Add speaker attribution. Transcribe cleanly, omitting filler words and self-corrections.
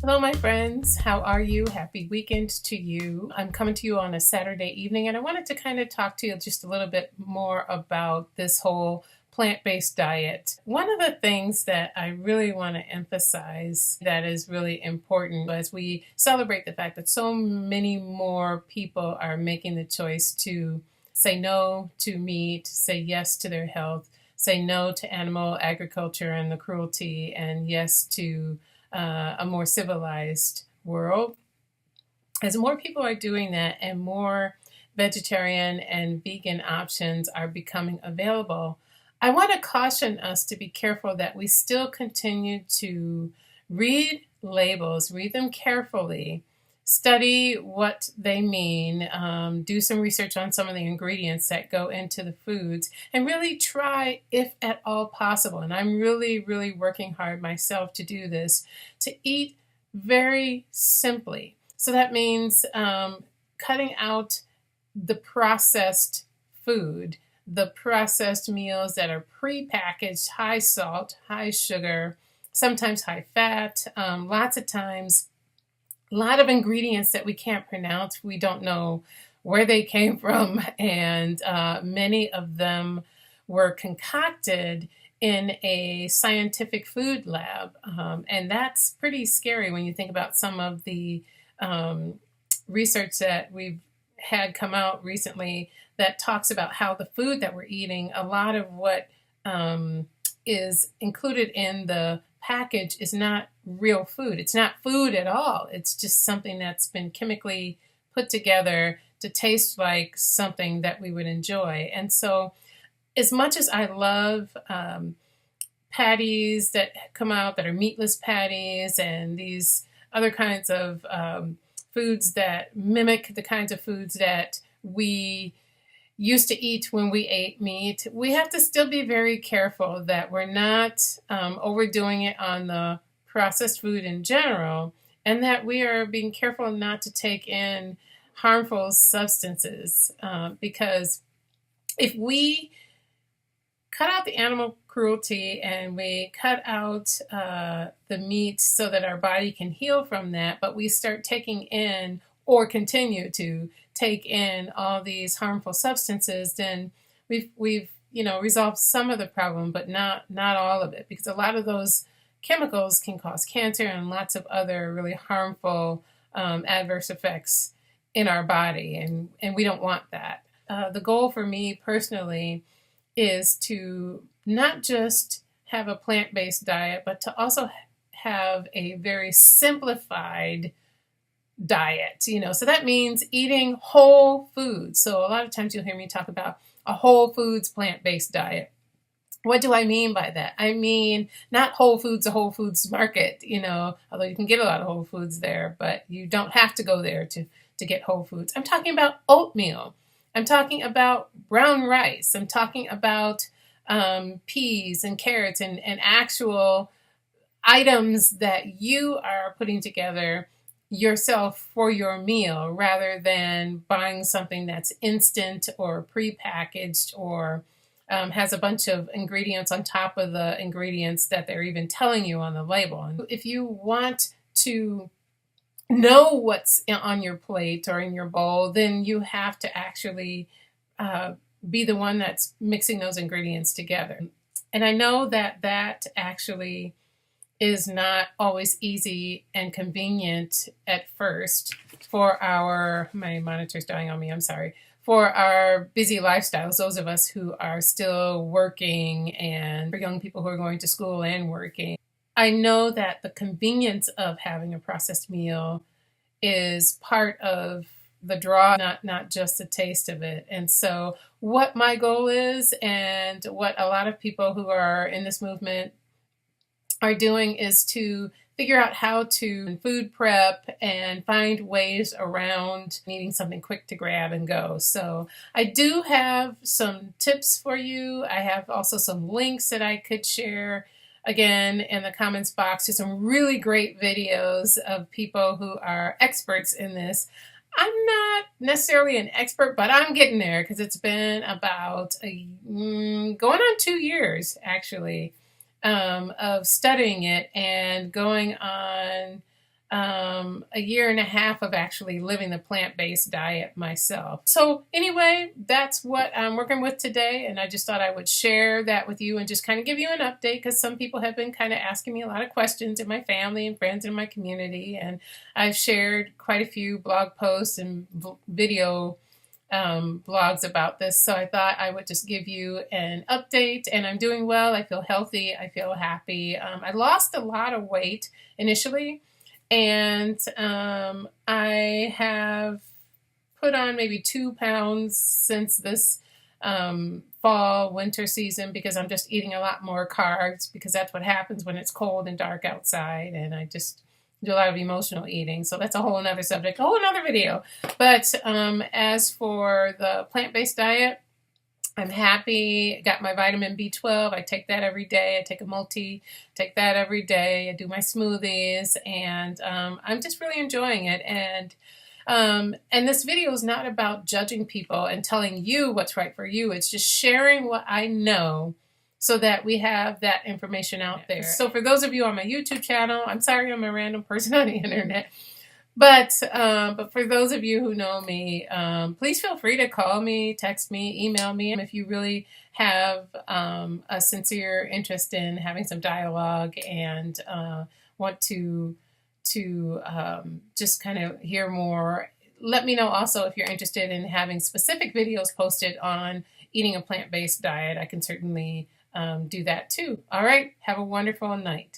Speaker 1: Hello, my friends. How are you? Happy weekend to you. I'm coming to you on a Saturday evening, and I wanted to kind of talk to you just a little bit more about this whole plant-based diet. One of the things that I really want to emphasize that is really important as we celebrate the fact that so many more people are making the choice to say no to meat, say yes to their health, say no to animal agriculture and the cruelty, and yes to a more civilized world. As more people are doing that and more vegetarian and vegan options are becoming available, I want to caution us to be careful that we still continue to read labels, read them carefully, study what they mean, do some research on some of the ingredients that go into the foods, and really try, if at all possible, and I'm really, really working hard myself to do this, to eat very simply. So that means cutting out the processed food, the processed meals that are pre-packaged, high salt, high sugar, sometimes high fat, lots of times a lot of ingredients that we can't pronounce. We don't know where they came from, and many of them were concocted in a scientific food lab. And that's pretty scary when you think about some of the research that we've had come out recently that talks about how the food that we're eating, a lot of what is included in the package is not real food. It's not food at all. It's just something that's been chemically put together to taste like something that we would enjoy. And so, as much as I love patties that come out that are meatless patties and these other kinds of foods that mimic the kinds of foods that we used to eat when we ate meat, we have to still be very careful that we're not overdoing it on the processed food in general, and that we are being careful not to take in harmful substances. Because if we cut out the animal cruelty and we cut out the meat so that our body can heal from that, but we start taking in or continue to take in all these harmful substances, then we've resolved some of the problem, but not all of it, because a lot of those chemicals can cause cancer and lots of other really harmful adverse effects in our body, and we don't want that. The goal for me personally is to not just have a plant-based diet, but to also have a very simplified diet, so that means eating whole foods. So a lot of times you'll hear me talk about a whole foods plant-based diet. What do I mean by that? I mean, not Whole Foods, a Whole Foods market, although you can get a lot of Whole Foods there, but you don't have to go there to get Whole Foods. I'm talking about oatmeal. I'm talking about brown rice. I'm talking about peas and carrots and actual items that you are putting together yourself for your meal, rather than buying something that's instant or prepackaged or has a bunch of ingredients on top of the ingredients that they're even telling you on the label. And if you want to know what's on your plate or in your bowl, then you have to actually be the one that's mixing those ingredients together. And I know that that actually is not always easy and convenient at first for my monitor's dying on me, I'm sorry, for our busy lifestyles, those of us who are still working, and for young people who are going to school and working. I know that the convenience of having a processed meal is part of the draw, not just the taste of it. And so what my goal is, and what a lot of people who are in this movement are doing, is to figure out how to food prep and find ways around needing something quick to grab and go. So I do have some tips for you. I have also some links that I could share again in the comments box to some really great videos of people who are experts in this. I'm not necessarily an expert, but I'm getting there, because it's been about going on 2 years actually of studying it and going on a year and a half of actually living the plant-based diet myself. So anyway, that's what I'm working with today, and I just thought I would share that with you and just kind of give you an update, because some people have been kind of asking me a lot of questions in my family and friends in my community, and I've shared quite a few blog posts and video blogs about this. So I thought I would just give you an update, and I'm doing well. I feel healthy. I feel happy. I lost a lot of weight initially, and I have put on maybe 2 pounds since this fall, winter season, because I'm just eating a lot more carbs, because that's what happens when it's cold and dark outside, and I just do a lot of emotional eating. So that's a whole nother subject, a whole nother video. But as for the plant-based diet, I'm happy. Got my vitamin B12. I take that every day. I take a multi, take that every day. I do my smoothies, and I'm just really enjoying it. And this video is not about judging people and telling you what's right for you. It's just sharing what I know so that we have that information out there. So for those of you on my YouTube channel, I'm sorry I'm a random person on the internet. But for those of you who know me, please feel free to call me, text me, email me if you really have a sincere interest in having some dialogue and want to just kind of hear more. Let me know also if you're interested in having specific videos posted on eating a plant-based diet. I can certainly do that too. All right, have a wonderful night.